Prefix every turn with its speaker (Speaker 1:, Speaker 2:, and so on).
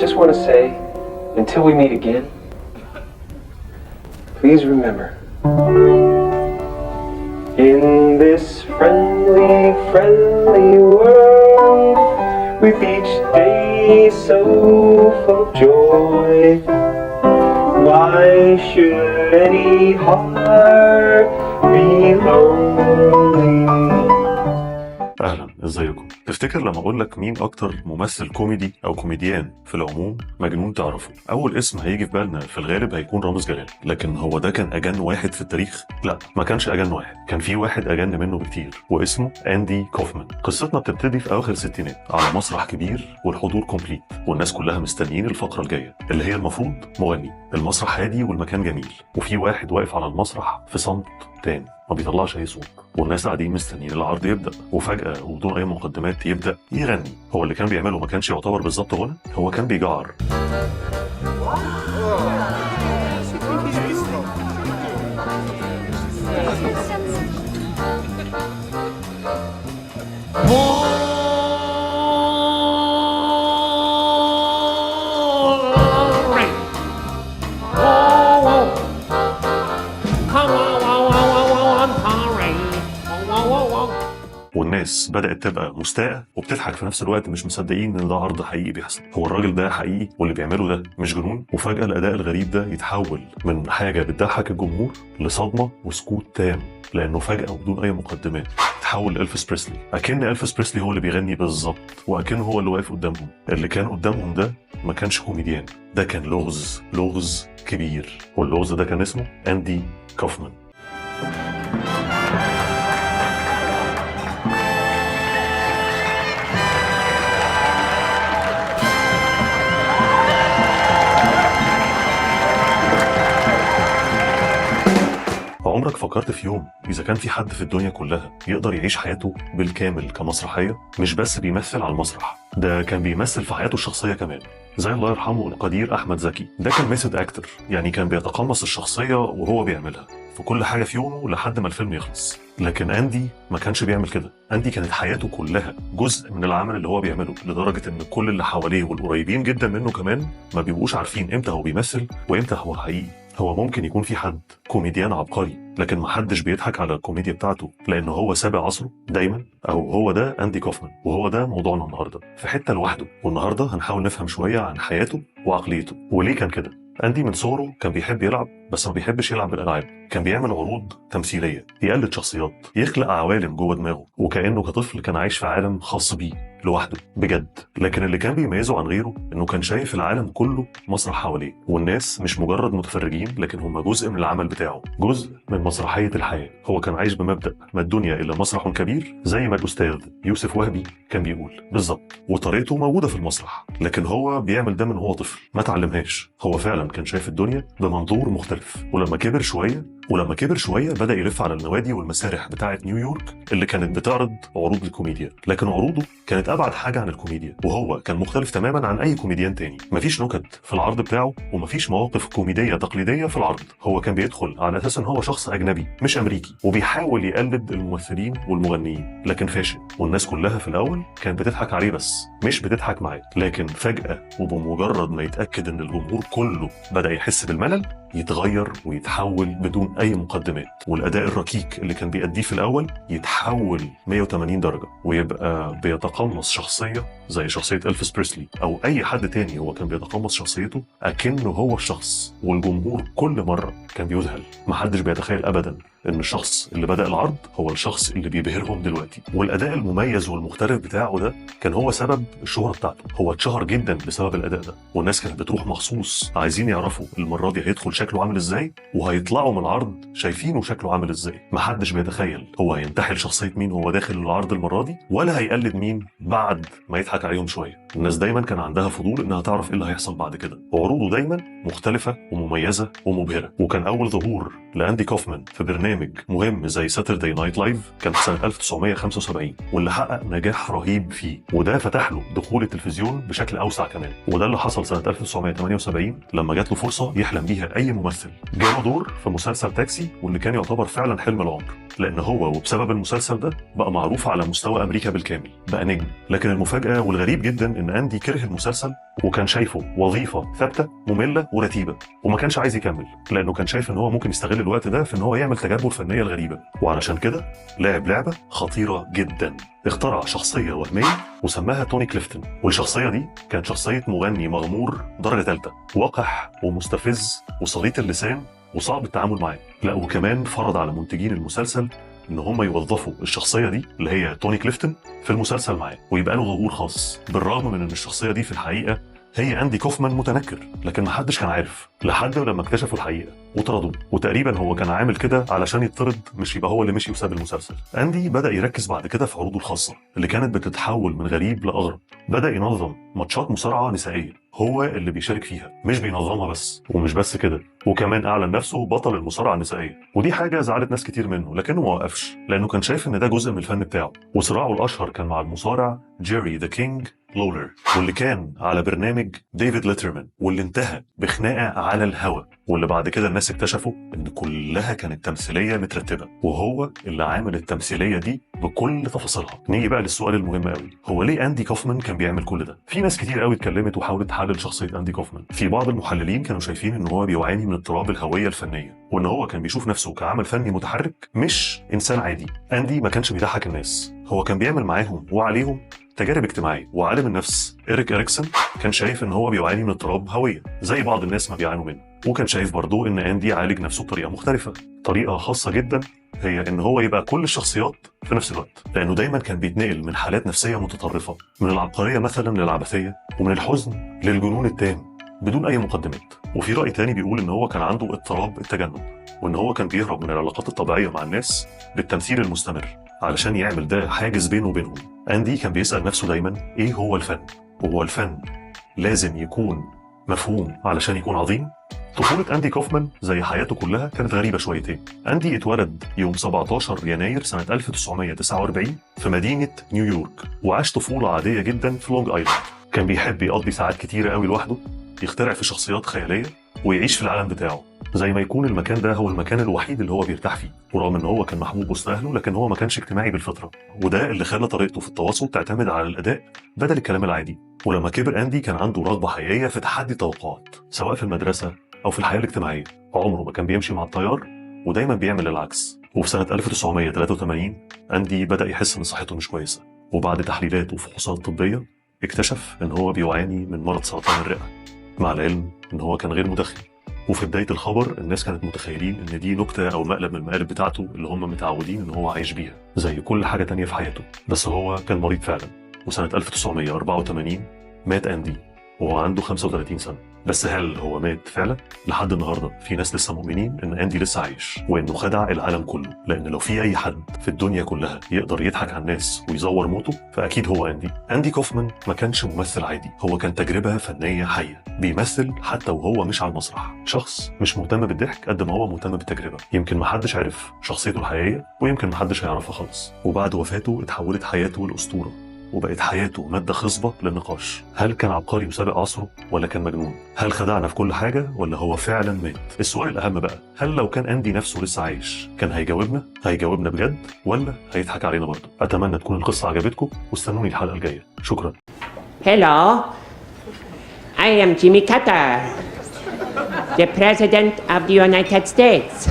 Speaker 1: just want to say, until we meet again, please remember, in this friendly world, with each day so full of joy, why should any heart be lonely?
Speaker 2: اهلا، ازيكم؟ تفتكر لما اقول لك مين اكتر ممثل كوميدي او كوميديان في العموم مجنون تعرفه؟ اول اسم هيجي في بالنا في الغالب هيكون رامز جلال. لكن هو ده كان اجن واحد في التاريخ؟ لا، ما كانش اجن واحد، كان في واحد اجن منه بكتير واسمه اندي كوفمان. قصتنا بتبتدي في اواخر الستينات على مسرح كبير والحضور كومبليت، والناس كلها مستنيين الفقره الجايه اللي هي المفروض مغني. المسرح هادي والمكان جميل، وفي واحد واقف على المسرح في صمت تام ما بيطلعش اي صوت، والناس قاعدين مستنيين العرض يبدا، وفجاه وبدون اي مقدمات يبدا يغني. هو اللي كان بيعمله ما كانش يعتبر بالظبط غنى، هو كان بيجعر. والناس بدأت تبقى مستاءة وبتضحك في نفس الوقت، مش مصدقين ان ده عرض حقيقي بيحصل. هو الراجل ده حقيقي واللي بيعمله ده مش جنون؟ وفجأة الأداء الغريب ده يتحول من حاجة بتضحك الجمهور لصدمة وسكوت تام، لأنه فجأة وبدون أي مقدمات تحول لإلفيس بريسلي. أكن إلفيس بريسلي هو اللي بيغني بالظبط، وأكنه هو اللي واقف قدامهم. اللي كان قدامهم ده ما كانش كوميديان، ده كان لغز كبير، واللغز ده كان اسمه أندي كوفمان. عمرك فكرت في يوم إذا كان في حد في الدنيا كلها يقدر يعيش حياته بالكامل كمسرحية؟ مش بس بيمثل على المسرح، ده كان بيمثل في حياته الشخصية كمان. زي الله يرحمه القدير أحمد زكي، ده كان ميثود أكتر، يعني كان بيتقمص الشخصية وهو بيعملها في كل حاجة في يومه لحد ما الفيلم يخلص. لكن أندي ما كانش بيعمل كده. أندي كانت حياته كلها جزء من العمل اللي هو بيعمله، لدرجة إن كل اللي حواليه والقريبين جدا منه كمان ما بيبقوش عارفين إمتى هو بيمثل وإمتى هو حقيقي. هو ممكن يكون في حد كوميديان عبقري، لكن محدش بيضحك على الكوميديا بتاعته لأنه هو سابع عصره دايما. أو هو ده أندي كوفمان، وهو ده موضوعنا النهارده في حتة لوحده. والنهارده هنحاول نفهم شوية عن حياته وعقليته وليه كان كده. أندي من صغره كان بيحب يلعب، بس ما بيحبش يلعب بالألعاب. كان بيعمل عروض تمثيلية، يقلد شخصيات، يخلق عوالم جوه دماغه، وكأنه كطفل كان عايش في عالم خاص بيه لوحده بجد. لكن اللي كان بيميزه عن غيره انه كان شايف العالم كله مسرح حواليه، والناس مش مجرد متفرجين، لكن هم جزء من العمل بتاعه، جزء من مسرحية الحياة. هو كان عايش بمبدأ ما الدنيا إلا مسرح كبير، زي ما الأستاذ يوسف وهبي كان بيقول بالظبط. وطريقته موجودة في المسرح، لكن هو بيعمل ده من هو طفل، ما تعلمهاش. هو فعلا كان شايف الدنيا بمنظور مختلف. ولما كبر شوية بدأ يلف على النوادي والمسارح بتاعة نيويورك اللي كانت بتعرض عروض الكوميديا، لكن عروضه كانت أبعد حاجة عن الكوميديا، وهو كان مختلف تماما عن أي كوميديان تاني. مفيش نكت في العرض بتاعه، ومفيش مواقف كوميدية تقليدية في العرض. هو كان بيدخل على أساس إن هو شخص أجنبي مش أمريكي، وبيحاول يقلد الممثلين والمغنيين، لكن فاشل. والناس كلها في الأول كانت بتضحك عليه بس مش بتضحك معاه. لكن فجأة وبمجرد ما يتأكد إن الجمهور كله بدأ يحس بالملل، يتغير ويتحول بدون أي مقدمات. والأداء الركيك اللي كان بيأديه في الأول يتحول 180 درجة، ويبقى بيتقمص شخصية زي شخصية إلفيس بريسلي أو أي حد تاني. هو كان بيتقمص شخصيته أكنه هو الشخص، والجمهور كل مرة كان بيذهل. محدش بيتخيل أبدا إن الشخص اللي بدأ العرض هو الشخص اللي بيبهرهم دلوقتي. والأداء المميز والمختلف بتاعه ده كان هو سبب الشهرة بتاعته. هو اتشهر جدا بسبب الأداء ده، والناس كانت بتروح مخصوص عايزين يعرفوا المرة دي هيدخل شكله عامل إزاي، وهيطلعوا من العرض شايفينه شكله عامل إزاي. محدش بيتخيل هو هينتحل شخصية مين وهو داخل العرض المرة دي، ولا هيقلد مين بعد ما يضحك عليهم شوية. الناس دايما كان عندها فضول إنها تعرف إيه اللي هيحصل بعد كده، وعروضه دايما مختلفة ومميزة ومبهرة. وكان أول ظهور لأندي كوفمان في برنامج مهم زي ساتردي نايت لايف كان في سنة 1975، واللي حقق نجاح رهيب فيه، وده فتح له دخول التلفزيون بشكل أوسع كمان. وده اللي حصل سنة 1978 لما جات له فرصة يحلم بيها أي ممثل. جاله دور في مسلسل تاكسي، واللي كان يعتبر فعلا حلم العمر، لأن هو وبسبب المسلسل ده بقى معروف على مستوى أمريكا بالكامل، بقى نجم. لكن المفاجأة والغريب جدا إن أندي كره المسلسل وكان شايفه وظيفة ثابتة مملة ورتيبة، وما كانش عايز يكمل لأنه كان شايف إن هو ممكن يستغل الوقت ده في إن هو يعمل تجاربه الفنية الغريبة. وعلشان كده لعب لعبة خطيرة جدا، اخترع شخصية وهمية وسماها توني كليفتون. والشخصية دي كانت شخصية مغني مغمور درجة ثالثة، وقح ومستفز وسليط اللسان وصعب التعامل معاه. لا وكمان فرض على منتجين المسلسل ان هم يوظفوا الشخصيه دي اللي هي توني كليفتون في المسلسل معاه، ويبقى له ظهور خاص، بالرغم من ان الشخصيه دي في الحقيقه هي اندي كوفمان متنكر، لكن ما حدش كان عارف لحد لما اكتشفوا الحقيقه وطردوه. وتقريبا هو كان عامل كده علشان يطرد، مش يبقى هو اللي مشي وساب المسلسل. اندي بدا يركز بعد كده في عروضه الخاصه اللي كانت بتتحول من غريب لاغرب. بدا ينظم ماتشات مصارعه نسائيه، هو اللي بيشارك فيها مش بينظمها بس. ومش بس كده، وكمان اعلن نفسه بطل المصارعه النسائيه، ودي حاجه زعلت ناس كتير منه، لكنه ما وقفش لانه كان شايف ان ده جزء من الفن بتاعه. وصراعه الاشهر كان مع المصارع جيري ذا كينج لولر، واللي كان على برنامج ديفيد ليترمان، واللي انتهى بخناقه على الهوا، واللي بعد كده الناس اكتشفوا ان كلها كانت تمثيليه مترتبه، وهو اللي عامل التمثيليه دي بكل تفاصيلها. نيجي بقى للسؤال المهم قوي، هو ليه اندي كوفمان كان بيعمل كل ده؟ في ناس كتير قوي اتكلمت وحاولت تحلل شخصيه اندي كوفمان. في بعض المحللين كانوا شايفين ان هو بيعاني من اضطراب الهويه الفنيه، وان هو كان بيشوف نفسه كعمل فني متحرك مش انسان عادي. اندي ما كانش بيضحك الناس، هو كان بيعمل معاهم وعليهم تجارب اجتماعيه. وعالم النفس إريك إريكسون كان شايف ان هو بيعاني من اضطراب هويه زي بعض الناس ما بيعانوا منه، وكان شايف برضه ان اندي عالج نفسه بطريقه مختلفه، طريقه خاصه جدا، هي ان هو يبقى كل الشخصيات في نفس الوقت، لانه دايما كان بيتنقل من حالات نفسيه متطرفه، من العبقريه مثلا للعبثيه، ومن الحزن للجنون التام بدون اي مقدمات. وفي راي تاني بيقول ان هو كان عنده اضطراب التجنب، وان هو كان بيهرب من العلاقات الطبيعيه مع الناس بالتمثيل المستمر علشان يعمل ده حاجز بينه وبينهم. اندي كان بيسال نفسه دايما ايه هو الفن؟ وهو الفن لازم يكون مفهوم علشان يكون عظيم؟ طفولة أندي كوفمان زي حياته كلها كانت غريبة شويتين. أندي اتولد يوم 17 يناير سنة 1949 في مدينة نيويورك، وعاش طفولة عادية جدا في لونج آيلاند. كان بيحب يقضي ساعات كتيرة قوي لوحده، يخترع في شخصيات خيالية ويعيش في العالم بتاعه، زي ما يكون المكان ده هو المكان الوحيد اللي هو بيرتاح فيه. ورغم ان هو كان محبوب وسط اهله، لكن هو ما كانش اجتماعي بالفطره، وده اللي خلى طريقته في التواصل تعتمد على الاداء بدل الكلام العادي. ولما كبر أندي كان عنده رغبه حقيقيه في تحدي التوقعات، سواء في المدرسه او في الحياه الاجتماعيه. عمره ما كان بيمشي مع التيار، ودايما بيعمل العكس. وفي سنه 1983 أندي بدا يحس ان صحته مش كويسه، وبعد تحليلات وفحوصات طبيه اكتشف ان هو بيعاني من مرض سرطان الرئه، مع العلم ان هو كان غير مدخن. وفي بداية الخبر الناس كانت متخيلين ان دي نكتة او مقلب من المقالب بتاعته اللي هم متعودين ان هو عايش بيها زي كل حاجة تانية في حياته، بس هو كان مريض فعلا. وسنة 1984 مات أندي وهو عنده 35 سنة. بس هل هو مات فعلا؟ لحد النهارده في ناس لسه مؤمنين ان أندي لسه عايش، وانه خدع العالم كله، لان لو في اي حد في الدنيا كلها يقدر يضحك على الناس ويزور موته فاكيد هو أندي. أندي كوفمان ما كانش ممثل عادي، هو كان تجربة فنية حية، بيمثل حتى وهو مش على المسرح، شخص مش مهتم بالضحك قد ما هو مهتم بالتجربة. يمكن ما حدش عرف شخصيته الحقيقية، ويمكن ما حدش هيعرفها خالص. وبعد وفاته اتحولت حياته لأسطورة، وبقت حياته مادة خصبة للنقاش. هل كان عبقري وسابق عصره ولا كان مجنون؟ هل خدعنا في كل حاجة ولا هو فعلا مات؟ السؤال الأهم بقى، هل لو كان أندي نفسه لسه عايش كان هيجاوبنا بجد ولا هيضحك علينا برضه؟ أتمنى تكون القصة عجبتكم، واستنوني الحلقة الجاية. شكرا.
Speaker 3: Hello, I am Jimmy Carter, the President of the United States.